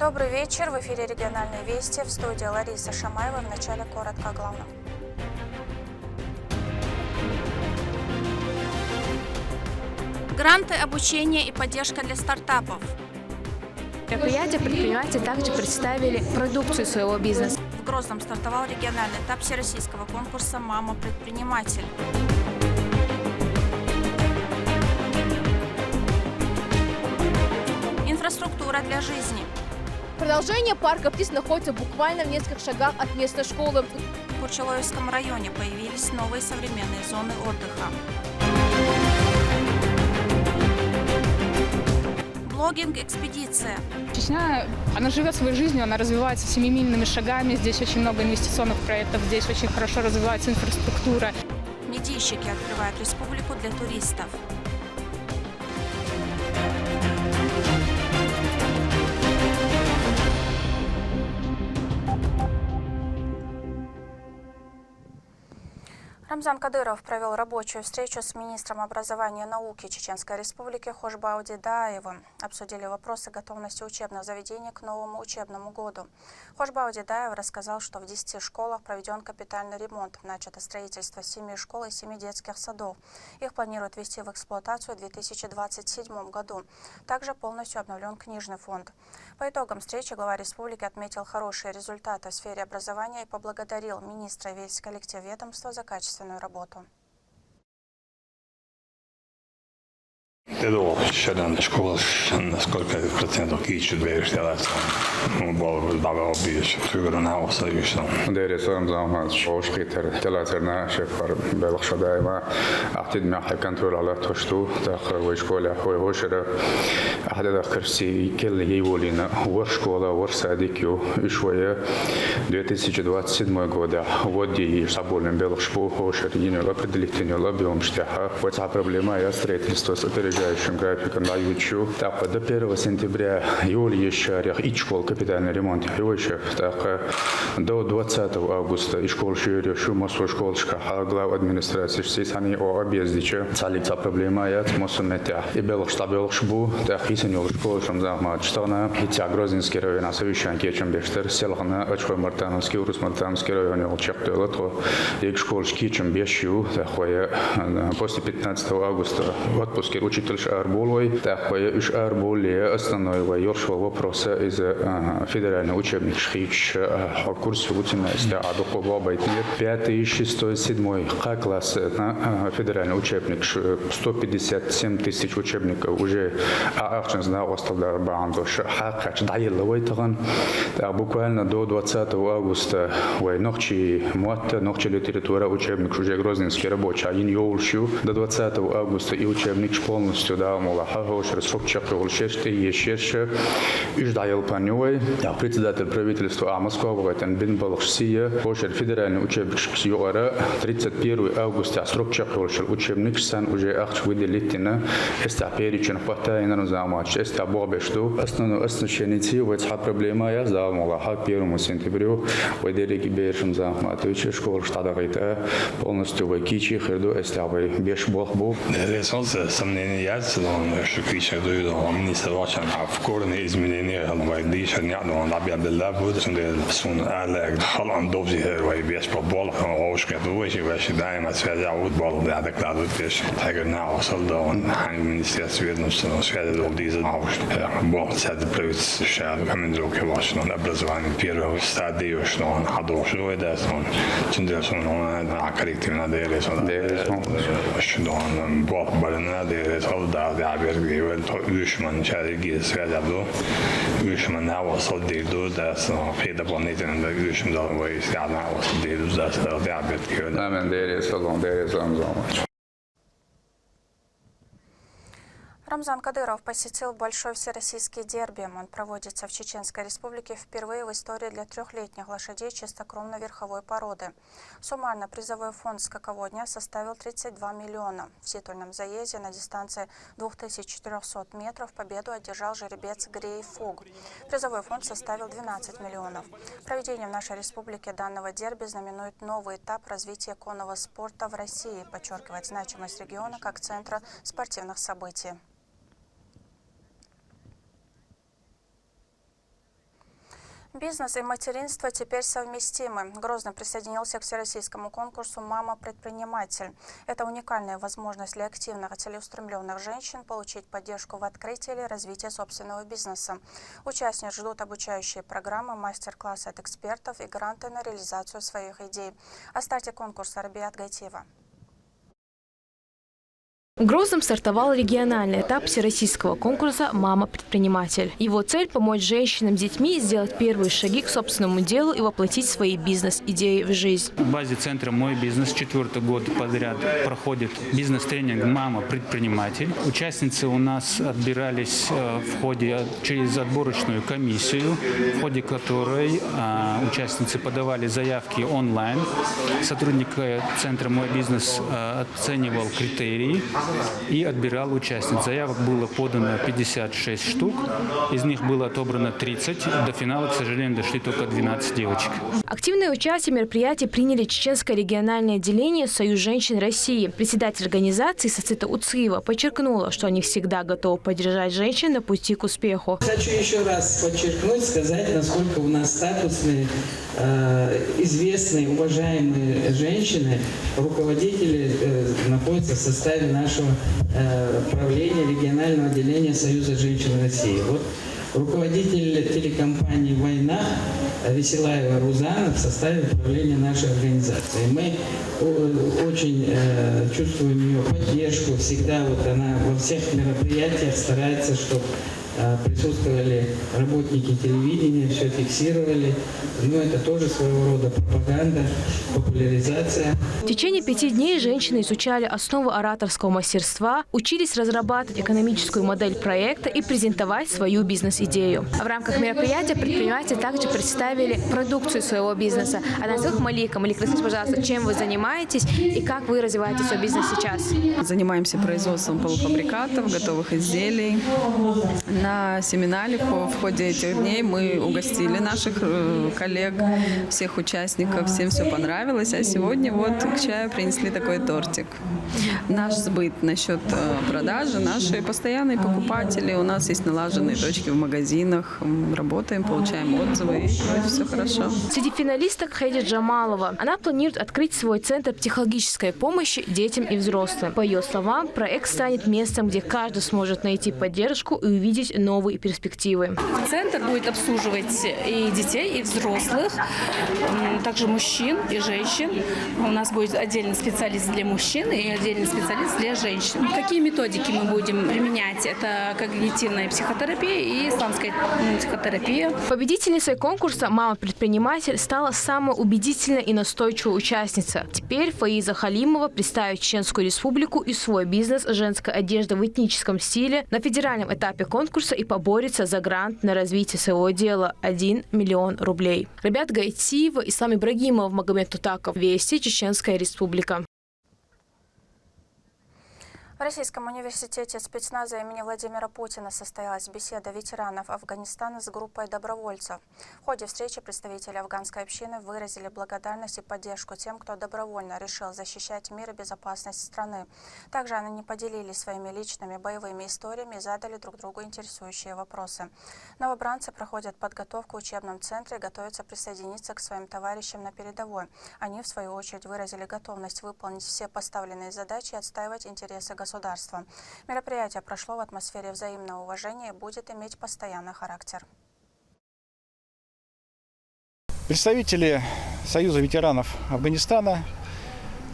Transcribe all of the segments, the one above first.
Добрый вечер. В эфире «Региональные вести». В студии Лариса Шамаева. В начале коротко о главном. Гранты, обучение и поддержка для стартапов. Предприниматели также представили продукцию своего бизнеса. В Грозном стартовал региональный этап всероссийского конкурса «Мама-предприниматель». Инфраструктура для жизни. Продолжение парка птиц находится буквально в нескольких шагах от местной школы. В Курчелоевском районе появились новые современные зоны отдыха. Блогинг-экспедиция. Чечня, она живет своей жизнью, она развивается семимильными шагами. Здесь очень много инвестиционных проектов, здесь очень хорошо развивается инфраструктура. Медийщики открывают республику для туристов. Рамзан Кадыров провел рабочую встречу с министром образования и науки Чеченской Республики Хошбауди Даевым. Обсудили вопросы готовности учебных заведений к новому учебному году. Хошбауди Даев рассказал, что в 10 школах проведен капитальный ремонт. Начато строительство 7 школ и 7 детских садов. Их планируют ввести в эксплуатацию в 2027 году. Также полностью обновлен книжный фонд. По итогам встречи глава республики отметил хорошие результаты в сфере образования и поблагодарил министра и весь коллектив ведомства за качественную работу. До 7 школ, насколько процентов кичу движется, было добавил більше, фигурно остаюсь. درسهم زمان شوش خيتر ثلاثة شفر بالخشداي ما أعتقد ما حكنتول على تشتو داخل وشكولا هو وشرة أحد داخل كل يقولين ورشكولا ورساديكيو شوية 2027 года ودي شابولن بالخشبو وشر ينو определительно лобиум штяха. Вот та проблема я строительство с опережающим графиком на ючу. Так до 1 сентября июля еще и школ капитальный ремонт еще так до 20 августа и школ шире шумосу школшка глав администрации сисани о объездиче. Цалица проблема я смосметя и белшбу так и сеньор школ шамзахмат штана и тя Грозинский район совещание чем бештер селхана очко Мартановский Урус-Мартановский район олчактылы то и школшки чем бешу такое после 15 августа в отпуске учитель Арбулой такое уж Арбуле основной ёршил вопроса из федерального учебник шхич курс учебный стаду побайтнер 5, 6, 7 класс на федеральный учебник 157 тысяч учебников уже ахчен знал осталда бандош хакач даиловой таган буквально до 20 августа вой ночи муатта ночи литература учебник уже Грозненский рабочий один ёлщу до 20 августа и учебник полностью да мола хагош рассокчак улшеште ешеше уж даил панёй председатель правительства Москвы Ватан бин Балхсия Ошер федеральный учебник Юара 31 августа срокчак улшер учебник сан уже ахч выделитина эстаперичен хватает на замач эстабобешту основную основщеницы вот проблема я за мола 1 сентября выделили бешем заматывич школ штадагита полностью выкичи херду эстабой беш бохбу Резонс сомнения но что кича до министра вачан в корне изменения вайдиш нядно набия بالله بود سون على خلان دوزي هاي بيش ببال اوش كدو شي باش دائما سواد عود بال بعدك دادو بيش حاجه نا وصل دون عن المنستير سويد نفس سواد دو ديزل اوش بال ساد بلوس شاد من لو كواش نون ابرزوان بيرو ستادي وش نون حدوش لو ده سون تندرسون هون عكريتنا ده سون وش نون بال بالنا ده سول ده عبر جيول وش من شاري سواد دو وش من وصل دو ده فيدا بلانيتن ده وش من ده ويس يعني وصل دو ده عبر جيول من ديري صلون ديري زمزم Рамзан Кадыров посетил большой всероссийский дерби. Он проводится в Чеченской Республике впервые в истории для трехлетних лошадей чистокровной верховой породы. Суммарно призовой фонд скаководня составил 32 миллиона. В титульном заезде на дистанции 2400 метров победу одержал жеребец Грей Фуг. Призовой фонд составил 12 миллионов. Проведение в нашей республике данного дерби знаменует новый этап развития конного спорта в России, подчеркивает значимость региона как центра спортивных событий. Бизнес и материнство теперь совместимы. Грозный присоединился к всероссийскому конкурсу «Мама-предприниматель». Это уникальная возможность для активных и целеустремленных женщин получить поддержку в открытии или развитии собственного бизнеса. Участниц ждут обучающие программы, мастер-классы от экспертов и гранты на реализацию своих идей. О старте конкурса Рабиат Гайтиева. В Грозном стартовал региональный этап всероссийского конкурса «Мама-предприниматель». Его цель – помочь женщинам с детьми сделать первые шаги к собственному делу и воплотить свои бизнес-идеи в жизнь. В базе центра «Мой бизнес» 4-й год подряд проходит бизнес-тренинг «Мама-предприниматель». Участницы у нас отбирались через отборочную комиссию, в ходе которой участницы подавали заявки онлайн. Сотрудник центра «Мой бизнес» оценивал критерии и отбирал участниц. Заявок было подано 56 штук, из них было отобрано 30. До финала, к сожалению, дошли только 12 девочек. Активное участие в мероприятии приняли Чеченское региональное отделение «Союз женщин России». Председатель организации Сацита Уциева подчеркнула, что они всегда готовы поддержать женщин на пути к успеху. Хочу еще раз подчеркнуть, сказать, насколько у нас статусные, известные, уважаемые женщины, руководители находятся в составе нашего правления регионального отделения Союза женщин России. Вот руководитель телекомпании «Война» Веселаева Рузана в составе правления нашей организации. Мы очень чувствуем ее поддержку. Всегда вот она во всех мероприятиях старается, чтобы присутствовали работники телевидения, все фиксировали. Но это тоже своего рода пропаганда, популяризация. В течение 5 дней женщины изучали основы ораторского мастерства, учились разрабатывать экономическую модель проекта и презентовать свою бизнес-идею. В рамках мероприятия предприниматели также представили продукцию своего бизнеса. Анасых Малика. Малик, расскажите, пожалуйста, чем вы занимаетесь и как вы развиваете свой бизнес сейчас? Занимаемся производством полуфабрикатов, готовых изделий. На семинаре в ходе этих дней мы угостили наших коллег, всех участников, всем все понравилось. А сегодня вот к чаю принесли такой тортик. Наш сбыт насчет продажи, наши постоянные покупатели, у нас есть налаженные точки в магазинах, работаем, получаем отзывы, и все хорошо. Среди финалисток Хайди Джамалова. Она планирует открыть свой центр психологической помощи детям и взрослым. По ее словам, проект станет местом, где каждый сможет найти поддержку и увидеть новые перспективы. Центр будет обслуживать и детей, и взрослых, также мужчин и женщин. У нас будет отдельный специалист для мужчин и отдельный специалист для женщин. Какие методики мы будем применять? Это когнитивная психотерапия и исламская психотерапия. Победительницей конкурса «Мама-предприниматель» стала самая убедительная и настойчивая участница. Теперь Фаиза Халимова представит Чеченскую республику и свой бизнес «Женская одежда в этническом стиле» на федеральном этапе конкурса и поборется за грант на развитие своего дела – 1 миллион рублей. Рабиат Гайтиева, Ислам Ибрагимов, Магомед Тутаков. Вести, Чеченская республика. В Российском университете спецназа имени Владимира Путина состоялась беседа ветеранов Афганистана с группой добровольцев. В ходе встречи представители афганской общины выразили благодарность и поддержку тем, кто добровольно решил защищать мир и безопасность страны. Также они поделились своими личными боевыми историями и задали друг другу интересующие вопросы. Новобранцы проходят подготовку в учебном центре и готовятся присоединиться к своим товарищам на передовой. Они, в свою очередь, выразили готовность выполнить все поставленные задачи и отстаивать интересы государства. Мероприятие прошло в атмосфере взаимного уважения и будет иметь постоянный характер. Представители Союза ветеранов Афганистана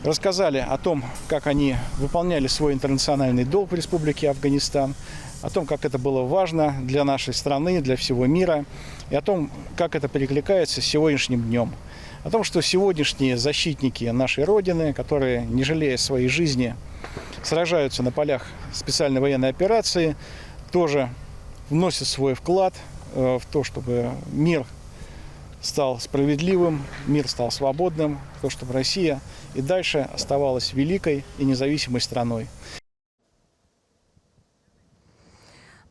рассказали о том, как они выполняли свой интернациональный долг в Республике Афганистан, о том, как это было важно для нашей страны, для всего мира, и о том, как это перекликается с сегодняшним днем. О том, что сегодняшние защитники нашей Родины, которые, не жалея своей жизни, сражаются на полях специальной военной операции, тоже вносят свой вклад в то, чтобы мир стал справедливым, мир стал свободным, в то, чтобы Россия и дальше оставалась великой и независимой страной.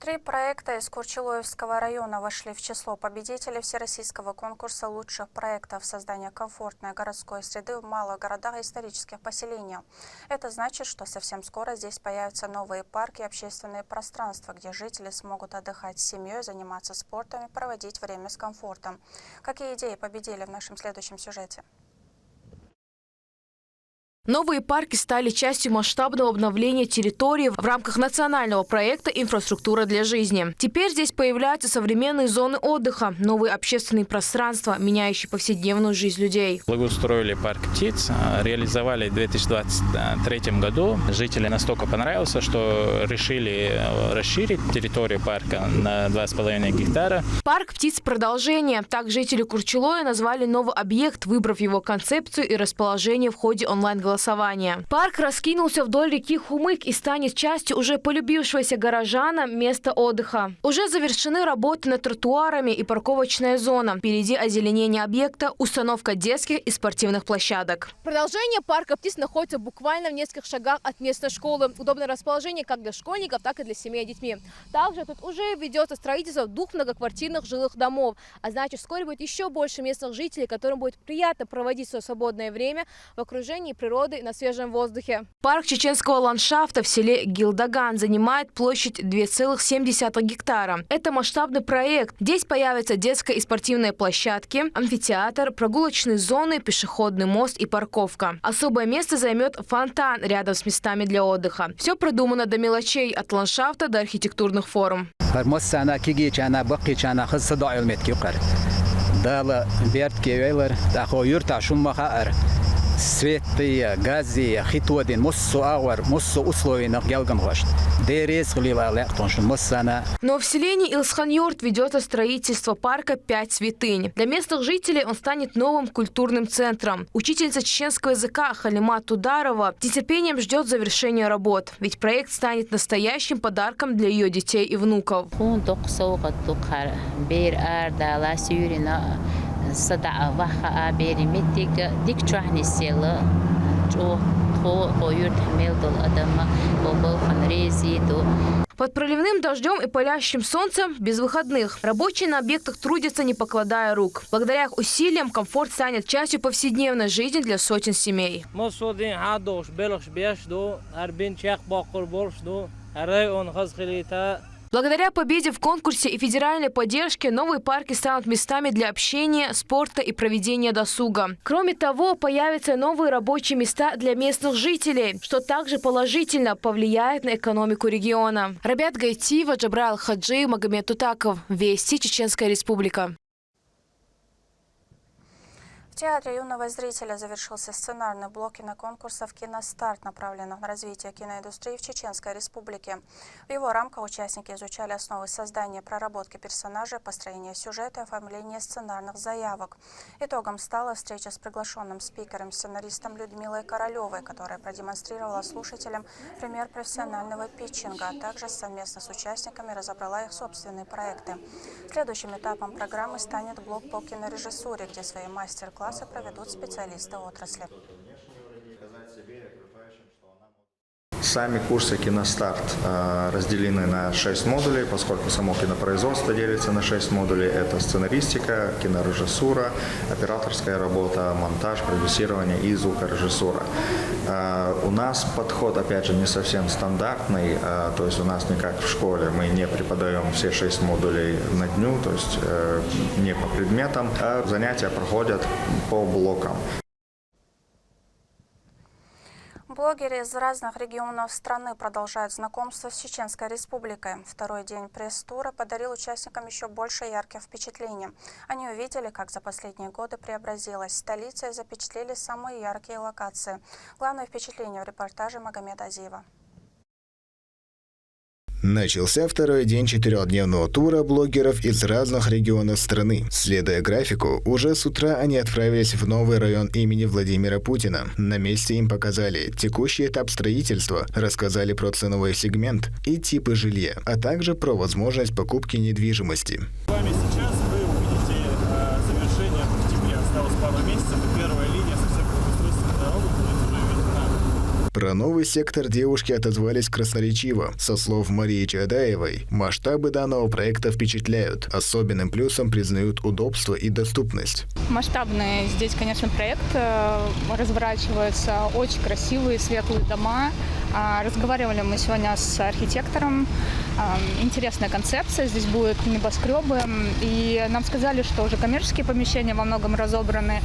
3 проекта из Курчелоевского района вошли в число победителей всероссийского конкурса лучших проектов создания комфортной городской среды в малых городах и исторических поселениях. Это значит, что совсем скоро здесь появятся новые парки и общественные пространства, где жители смогут отдыхать с семьей, заниматься спортом и проводить время с комфортом. Какие идеи победили в нашем следующем сюжете? Новые парки стали частью масштабного обновления территории в рамках национального проекта «Инфраструктура для жизни». Теперь здесь появляются современные зоны отдыха, новые общественные пространства, меняющие повседневную жизнь людей. Благоустроили парк птиц, реализовали в 2023 году. Жителям настолько понравился, что решили расширить территорию парка на 2,5 гектара. Парк птиц – продолжение. Так жители Курчелоя назвали новый объект, выбрав его концепцию и расположение в ходе онлайн-голосования. Парк раскинулся вдоль реки Хумык и станет частью уже полюбившегося горожанам места отдыха. Уже завершены работы над тротуарами и парковочная зона. Впереди озеленение объекта, установка детских и спортивных площадок. Продолжение парка птиц находится буквально в нескольких шагах от местной школы. Удобное расположение как для школьников, так и для семей с детьми. Также тут уже ведется строительство 2 многоквартирных жилых домов. А значит, вскоре будет еще больше местных жителей, которым будет приятно проводить свое свободное время в окружении природы и на свежем воздухе. Парк чеченского ландшафта в селе Гилдаган занимает площадь 2,7 гектара. Это масштабный проект. Здесь появятся детская и спортивные площадки, амфитеатр, прогулочные зоны, пешеходный мост и парковка. Особое место займет фонтан рядом с местами для отдыха. Все продумано до мелочей, от ландшафта до архитектурных форм. سويتية غازية خطوة مصو أغور مصو أصلوين جالجم غشت ديريس خليلا لاقتنش مصنا. Но в селении Илсхан-Йорт ведется строительство парка «Пять святынь». Для местных жителей он станет новым культурным центром. Учительница чеченского языка Халима Тударова с нетерпением ждет завершения работ, ведь проект станет настоящим подарком для ее детей и внуков. صدع وخا بريمتك ديك تروحني السيلة جو خو تحمل دول أدم وبل خنريزي دو. Под проливным дождем и палящим солнцем без выходных. Рабочие на объектах трудятся, не покладая рук. Благодаря их усилиям комфорт станет частью повседневной жизни для сотен семей. Благодаря победе в конкурсе и федеральной поддержке новые парки станут местами для общения, спорта и проведения досуга. Кроме того, появятся новые рабочие места для местных жителей, что также положительно повлияет на экономику региона. Рабят Гайтиева, Джабраил Хаджи, Магомед Тутаков. Вести, Чеченская Республика. В Театре юного зрителя завершился сценарный блок киноконкурсов «Киностарт», направленных на развитие киноиндустрии в Чеченской Республике. В его рамках участники изучали основы создания, проработки персонажей, построения сюжета и оформления сценарных заявок. Итогом стала встреча с приглашенным спикером-сценаристом Людмилой Королевой, которая продемонстрировала слушателям пример профессионального питчинга, а также совместно с участниками разобрала их собственные проекты. Следующим этапом программы станет блок по кинорежиссуре, где свои мастер-классы проведут специалисты отрасли. Сами курсы «Киностарт» разделены на 6 модулей, поскольку само кинопроизводство делится на 6 модулей. Это сценаристика, кинорежиссура, операторская работа, монтаж, продюсирование и звукорежиссура. У нас подход, опять же, не совсем стандартный, то есть у нас не как в школе, мы не преподаем все 6 модулей на дню, то есть не по предметам, а занятия проходят по блокам. Блогеры из разных регионов страны продолжают знакомство с Чеченской Республикой. Второй день пресс-тура подарил участникам еще больше ярких впечатлений. Они увидели, как за последние годы преобразилась столица, и запечатлели самые яркие локации. Главное впечатление в репортаже Магомеда Азиева. Начался второй день 4-дневного тура блогеров из разных регионов страны. Следуя графику, уже с утра они отправились в новый район имени Владимира Путина. На месте им показали текущий этап строительства, рассказали про ценовой сегмент и типы жилья, а также про возможность покупки недвижимости. С вами сейчас вы увидите завершение в октябре. Осталось пару месяцев, и первая линия совсем благоустройственной дороги будет уже введена. Про новый сектор девушки отозвались красноречиво. Со слов Марии Чадаевой, масштабы данного проекта впечатляют. Особенным плюсом признают удобство и доступность. Масштабный здесь, конечно, проект. Разворачиваются очень красивые светлые дома. Разговаривали мы сегодня с архитектором. Интересная концепция. Здесь будут небоскребы. И нам сказали, что уже коммерческие помещения во многом разобраны.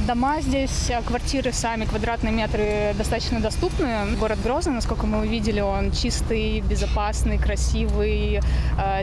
Дома здесь, квартиры сами, квадратные метры достаточно доступны. Город Грозный, насколько мы увидели, он чистый, безопасный, красивый.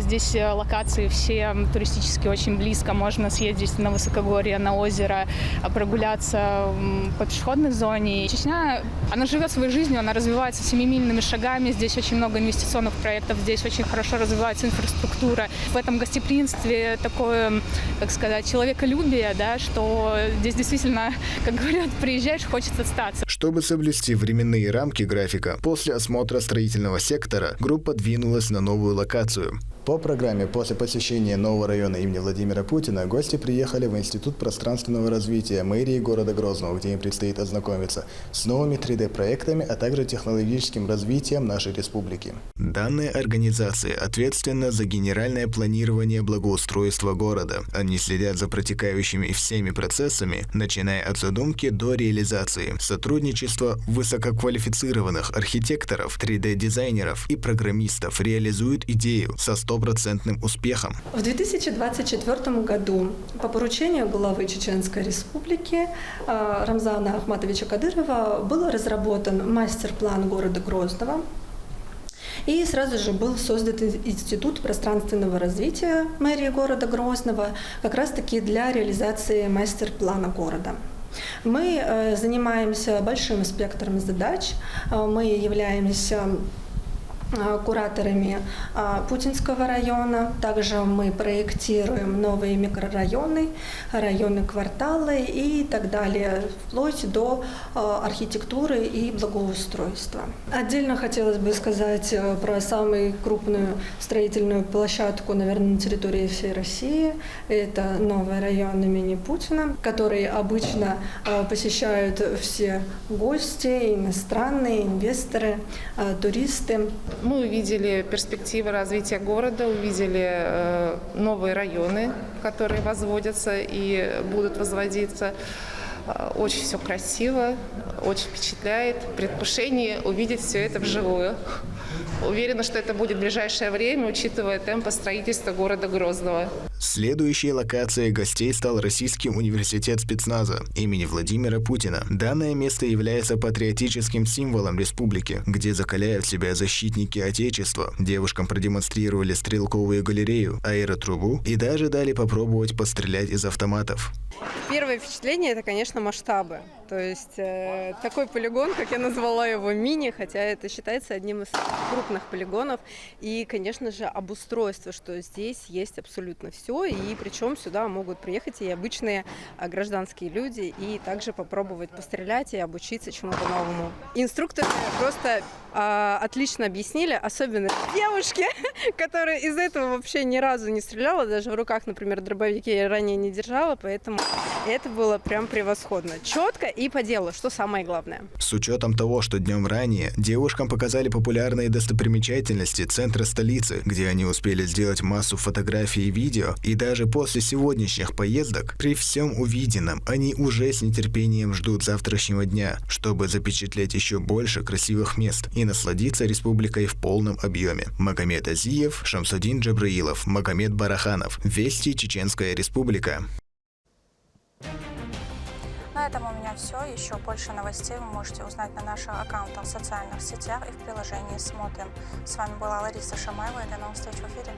Здесь локации все туристически очень близко. Можно съездить на высокогорье, на озеро, прогуляться по пешеходной зоне. Чечня, она живет своей жизнью, она развивается семимильными шагами. Здесь очень много инвестиционных проектов, здесь очень хорошо развивается инфраструктура. В этом гостеприимстве такое, как сказать, человеколюбие, да, что здесь действительно, как говорят, приезжаешь, хочется остаться. Чтобы соблюсти временные рамки графика, после осмотра строительного сектора группа двинулась на новую локацию. По программе после посещения нового района имени Владимира Путина гости приехали в Институт пространственного развития мэрии города Грозного, где им предстоит ознакомиться с новыми 3D-проектами, а также технологическим развитием нашей республики. Данная организация ответственна за генеральное планирование благоустройства города. Они следят за протекающими всеми процессами, начиная от задумки до реализации. Сотрудничество высококвалифицированных архитекторов, 3D-дизайнеров и программистов реализует идею со 100% успехом. В 2024 году по поручению главы Чеченской Республики Рамзана Ахматовича Кадырова был разработан мастер-план города Грозного. И сразу же был создан Институт пространственного развития мэрии города Грозного как раз-таки для реализации мастер-плана города. Мы занимаемся большим спектром задач. Мы являемся кураторами Путинского района. Также мы проектируем новые микрорайоны, районы, кварталы и так далее, вплоть до архитектуры и благоустройства. Отдельно хотелось бы сказать про самую крупную строительную площадку, наверное, на территории всей России. Это новый район имени Путина, который обычно посещают все гости, иностранные, инвесторы, туристы. Мы увидели перспективы развития города, увидели новые районы, которые возводятся и будут возводиться. Очень все красиво, очень впечатляет. Предвкушение увидеть все это вживую. Уверена, что это будет в ближайшее время, учитывая темпы строительства города Грозного. Следующей локацией гостей стал Российский университет спецназа имени Владимира Путина. Данное место является патриотическим символом республики, где закаляют себя защитники Отечества. Девушкам продемонстрировали стрелковую галерею, аэротрубу и даже дали попробовать пострелять из автоматов. Первое впечатление – это, конечно, масштабы. То есть такой полигон, как я назвала его, мини, хотя это считается одним из крупных полигонов. И, конечно же, обустройство, что здесь есть абсолютно все. И причем сюда могут приехать и обычные гражданские люди, и также попробовать пострелять и обучиться чему-то новому. Инструкторы просто отлично объяснили, особенно девушки, которые из этого вообще ни разу не стреляла, даже в руках, например, дробовики я ранее не держала, поэтому это было прям превосходно. Четко и по делу, что самое главное. С учетом того, что днем ранее девушкам показали популярные достопримечательности центра столицы, где они успели сделать массу фотографий и видео, и даже после сегодняшних поездок, при всем увиденном, они уже с нетерпением ждут завтрашнего дня, чтобы запечатлеть еще больше красивых мест и насладиться республикой в полном объеме. Магомед Азиев, Шамсудин Джабраилов, Магомед Бараханов. Вести, Чеченская Республика. На этом у меня все. Еще больше новостей вы можете узнать на наших аккаунтах в социальных сетях и в приложении «Смотрим». С вами была Лариса Шамаева и до новых встреч в эфире.